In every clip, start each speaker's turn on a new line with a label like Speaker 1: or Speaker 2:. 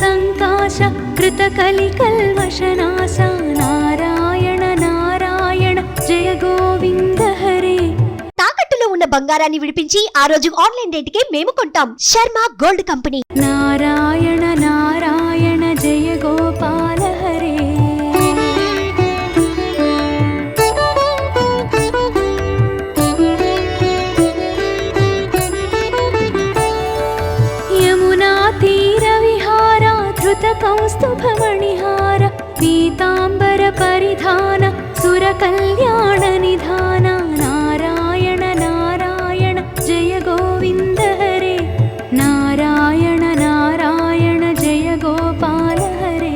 Speaker 1: సంకాశ కృతకలికల్మషనాశ నారాయణ నారాయణ జయ గోవింద హరే.
Speaker 2: తాకట్టులో ఉన్న బంగారాన్ని విడిపించి ఆ రోజు ఆన్లైన్ రేటుకే మేము కొంటాం. Sharma gold company.
Speaker 1: నారాయణ నారాయణ జయ గోపాల హరే. యమునా తీర విహార ధృత కౌస్తుభమణిహార పీతాంబర పరిధాన సుర కళ్యాణ నిధాన నారాయణ నారాయణ జయ గోవింద హరే. నారాయణ నారాయణ జయ గోపాల హరే.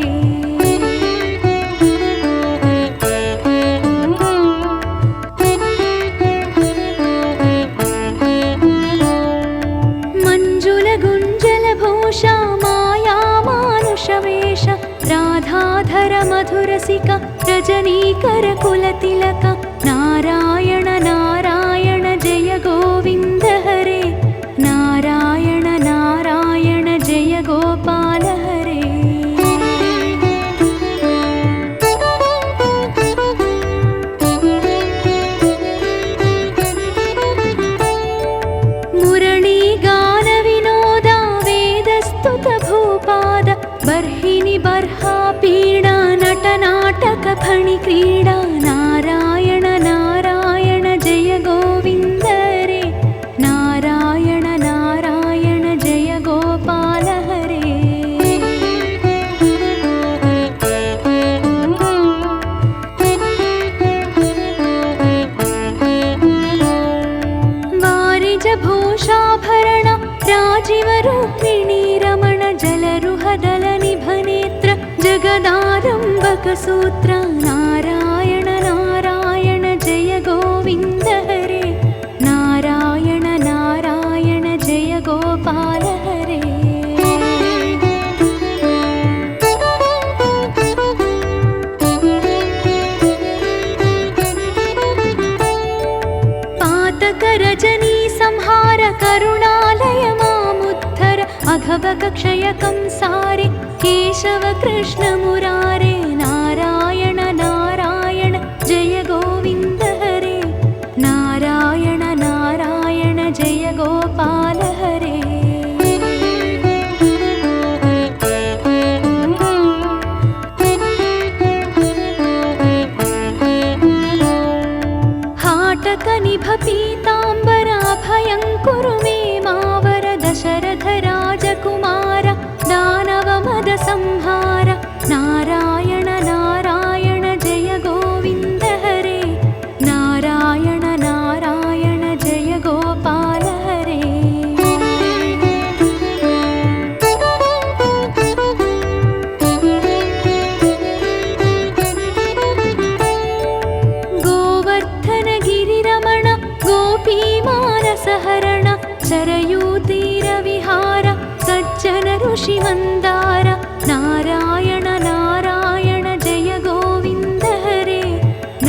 Speaker 1: మంజుల గుంజల భూష మాయా మానుష వేష రాధాధర మధురసిక రజనీకర కుల తిలక నారాయణ నారాయణ జయ గోవింద హరే. నారాయణ నారాయణ జయ గోపాల హరే. మురళీ గాన వినోద వేదస్తుత భూపాద బర్హిని బర్హా పీడా నట నాటక ఫణి క్రీడా నారాయణ నారాయణ జయ గోవింద హరే. నారాయణ నారాయణ జయ గోపాల హరే. వారిజ భూషాభరణ రాజీవ రూపిణీ రమణ జలరుహదల నిభనేత్ర జగదారంభక సూత్ర నారాయణ నారాయణ జయ గోవింద హరే. నారాయణ నారాయణ జయ గోపాల హరే. పాతక రజనీ సంహార కరుణాలయ మాముద్ధర అఘవక క్షయకం సారే కేశవ కృష్ణ మురారే నారాయణ నారాయణ జయ గోవింద హరే. నారాయణ నారాయణ జయ గోపాల హరే. హాటక నిభ పీతాంబరాభయం కురు మే మావర దశరథ రాజకుమార దానవ మద సంహార నారాయణ నారాయణ జయ గోవింద హరే. నారాయణ నారాయణ జయ గోపాల హరే. గోవర్ధన గిరిరమణ గోపీ మానస హరణ చరయూతీర విహార సజ్జన ఋషి మందార నారాయణ నారాయణ జయ గోవింద హరే.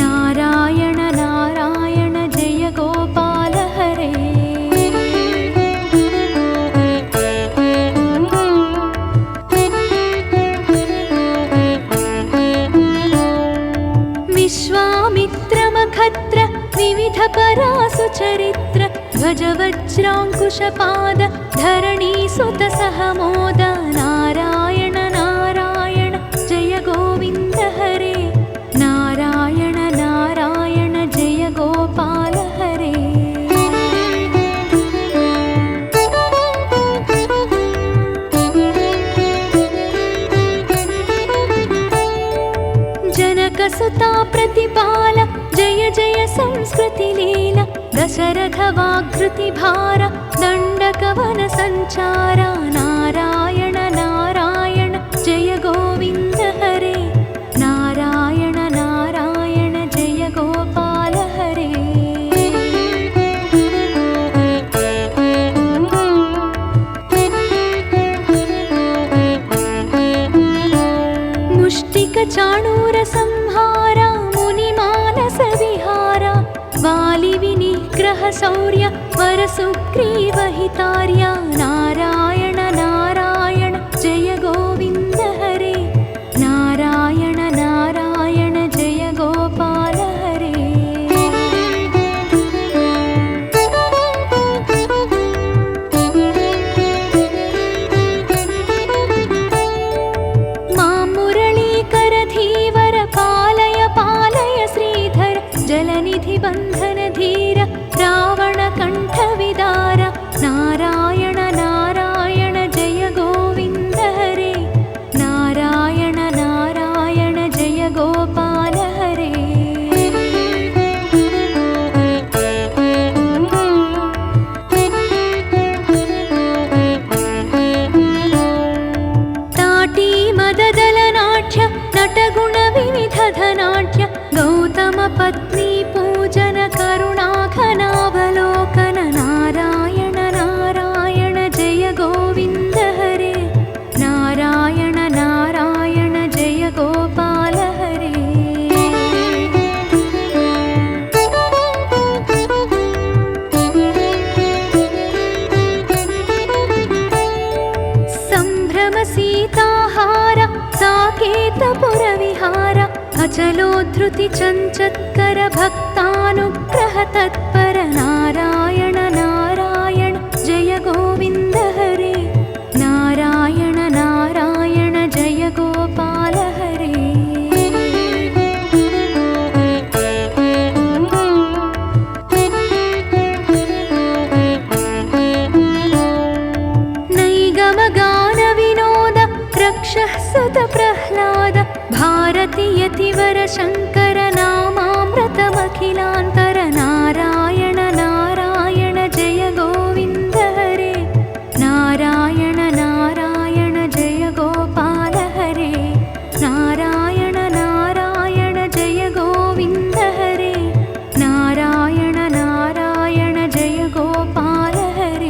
Speaker 1: నారాయణ నారాయణ జయ గోపాల హరే. విశ్వామిత్రమఖత్ర వివిధ పరాసు చరిత్ర ధ్వజ వజ్రాంకుశపాద ధరణీ సుత సహమోద నారాయణ నారాయణ జయ గోవింద హరే. నారాయణ నారాయణ జయ గోపాల హరే. జనక సుతా ప్రతిపాల జయ జయ సంస్కృతి లీల దశరథ వాగ్ృతి భార దండకవన సంచార నారాయణ నారాయణ జయ గోవింద హరే. నారాయణ నారాయణ జయ గోపాల హరే. ముష్టిక చాణూర సంహార ముని మానస విహార వాలి వినిగ్రహ శౌర్య వర సుగ్రీవ హితార్య నారాయణ నారాయణ జయ గోవింద अचलोद्धृति चञ्चत्कर भक्तानुग्रह तत्पर नारायण नारायण जय गोविन्द हरे नारायण नारायण जय गोपाल हरे रक्षः सुत प्रह्लाद भारती यतिवर शङ्कर नामामृतमखिलान्तर नारायण नारायण जय गोविन्द हरे नारायण नारायण जय गोपाल हरे नारायण नारायण जय गोविन्द हरे नारायण नारायण जय गोपाल हरे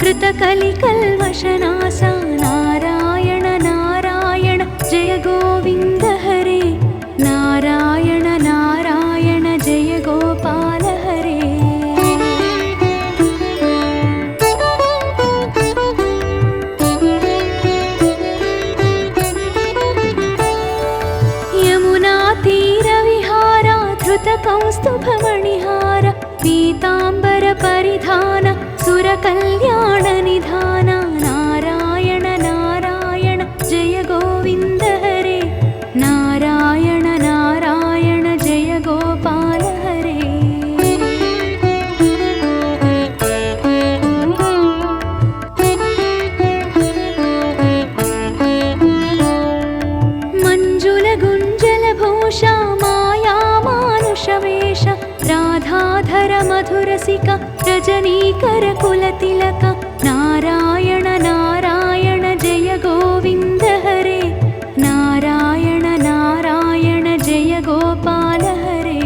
Speaker 1: कृतकलिकल्मषनाश नारायण नारायण जय गोविन्द हरे नारायण नारायण जय गोपाल हरे यमुना तीरविहार धृतकौस्तुभमणिहार पीताम्बर परिधान सुरकल्याण निधान नारायण नारायण जय गोविन्द हरे नारायण नारायण जय गोपाल हरे मंजुल गुञ्जल भूषा माया मानुषवेश राधाधर मधुरसिक रजनीकर कुलतिलक नारायण नारायण जय गोविन्द हरे नारायण नारायण जय गोपाल हरे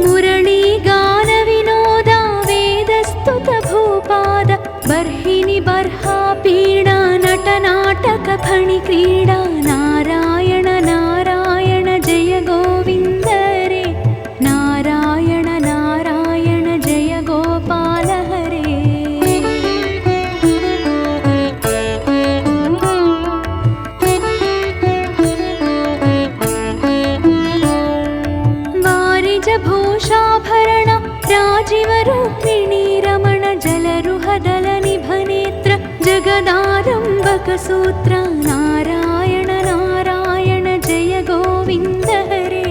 Speaker 1: मुरली गान विनोद वेदस्तुत भूपाद बर्हिनि बर्हा पीडा नटनाटक फणि क्रीडा नारायण नारायण जय गोविन्द हरे नारायण नारायण जय गोपाल हरे वारिज भूषाभरण राजीव रूपिणी रमण जलरुहदल निभनेत्र जगदारम्भक सूत्र नारायण नारायण जय गोविन्द हरे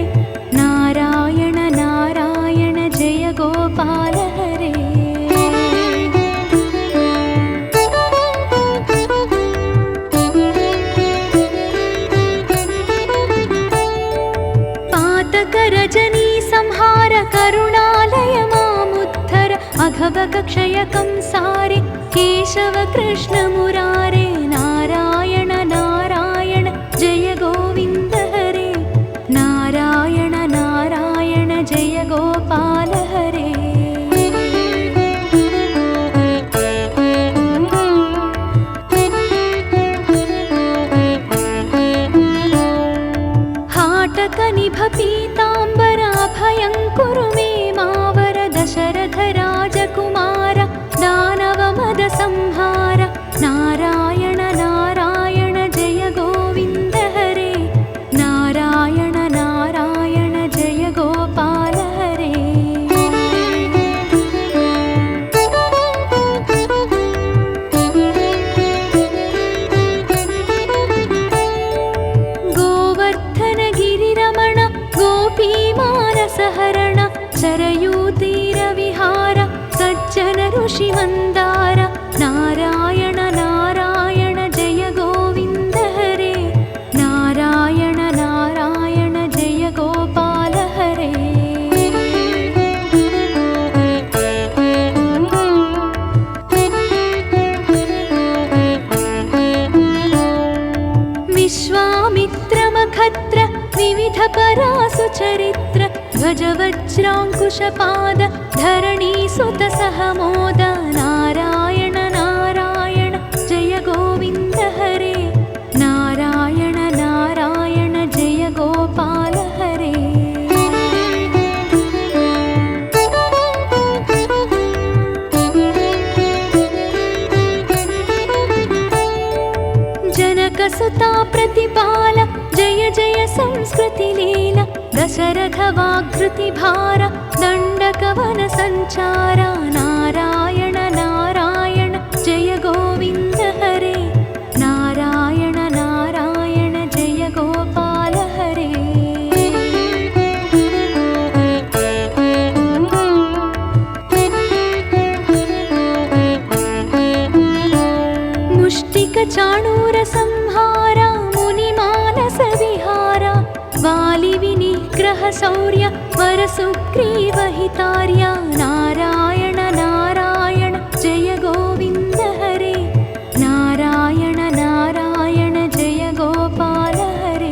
Speaker 1: नारायण नारायण जय गोपाल हरे पातक रजनी संहार करुणालय मामुद्धर अघभग क्षयकं सारे केशव कृष्ण मुरारे नारायण नारायण जय गोविन्द हरे नारायण नारायण जय गोपाल हरे हाटक निभ पीताम्बराभयं कुरु मे मावर दशरथ राजकुमार दानव मद संहार नारायण नारायण जय गोविन्द हरे नारायण नारायण जय गोपाल हरे गोवर्धन गिरिरमण गोपीमानसहरण सरयूतीरवि सुरजन ऋषि मन्दार नारायण नारायण जय गोविन्द हरे नारायण नारायण जय गोपाल हरे विश्वामित्रमखत्र विविध परासु चरित्र ध्वज वज्राङ्कुशपाद धरणीसुत सहमोद नारायण नारायण जय गोविन्द हरे नारायण नारायण जय गोपाल हरे जनकसुता प्रतिपाल जय जय संस्कृति लीला दशरथ वाग्कृति भार दण्डकवन संचार नारायण नारायण जय गोविन्द हरे नारायण नारायण जय गोपाल हरे मुष्टिक चाणूर संहार मुनिमानस विहार वालि विनिग्रह शौर्य वर सुग्रीव हितार्य नारायण नारायण जय गोविन्द हरे नारायण नारायण जय गोपाल हरे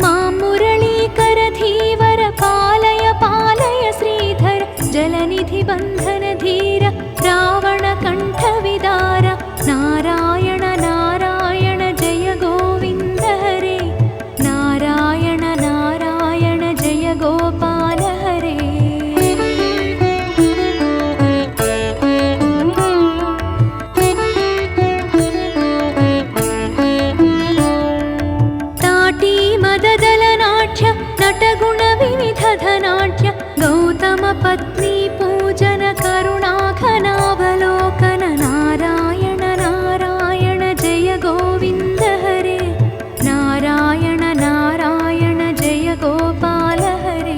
Speaker 1: मां मुरलीकर धीवर पालय पालय श्रीधर जलनिधि बन्धन धीर रावण कंठ विदार नारायण नारायण जय गोविन्द हरे नारायण नारायण जय गोपाल हरे ताटी मददल नाट्य नटगुण विविध धनाट्य गौतम पत्नी पूजन करुणाघनावलोकन नारायण नारायण जय गोविन्द हरे नारायण नारायण जय गोपाल हरे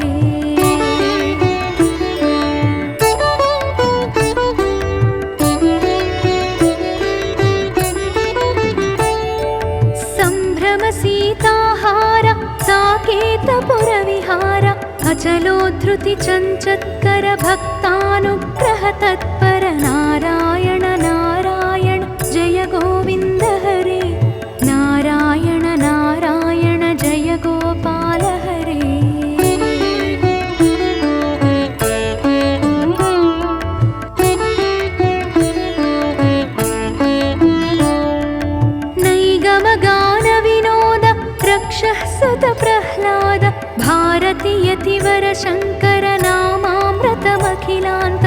Speaker 1: सम्भ्रम सीताहार साकेतपुर विहार अचलोद्धृति चञ्चत्कर भक्तानुग्रह तत्पर नारायण नारायण जय गोविन्द हरे नारायण नारायण जय गोपाल हरे नैगम गान विनोद रक्षः सुत प्रह्लाद भारती यतिवर शङ्कर नामामृतमखिलान्